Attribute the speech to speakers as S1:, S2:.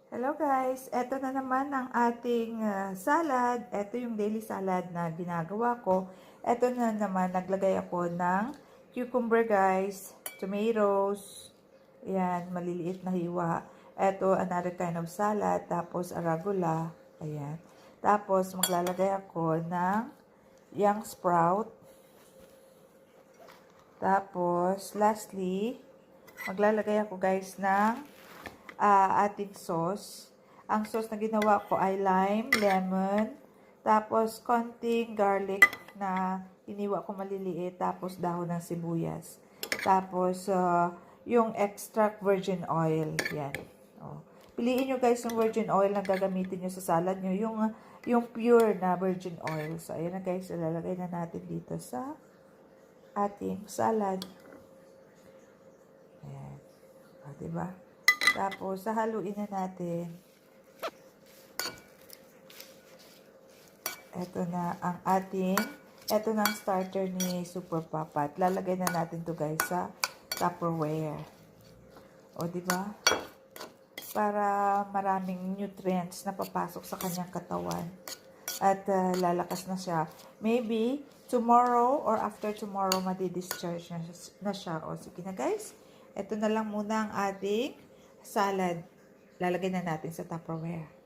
S1: Hello guys, eto na naman ang ating salad. Eto yung daily salad na ginagawa ko. Eto na naman, naglagay ako ng cucumber guys, tomatoes, ayan, maliliit na hiwa. Eto, another kind of salad, tapos arugula, ayan. Tapos, maglalagay ako ng young sprout. Tapos, lastly, maglalagay ako guys ng ating sauce. Ang sauce na ginawa ko ay lime, lemon, tapos konting garlic na iniwa ko maliliit, tapos dahon ng sibuyas. Tapos, yung extract virgin oil. Yan. Oh. Piliin nyo guys yung virgin oil na gagamitin nyo sa salad nyo. Yung pure na virgin oil. So, ayan na guys. Ilalagay na natin dito sa ating salad. Ayan. O, diba? Tapos, sahaluin na natin. Ito na ang ito na ang starter ni Super Papa. At lalagay na natin to guys sa Tupperware. O, diba? Para maraming nutrients na papasok sa kanyang katawan. At lalakas na siya. Maybe, tomorrow or after tomorrow, madi-discharge na siya. O, sige na guys. Ito na lang muna ang ating salad. Lalagay na natin sa Tupperware.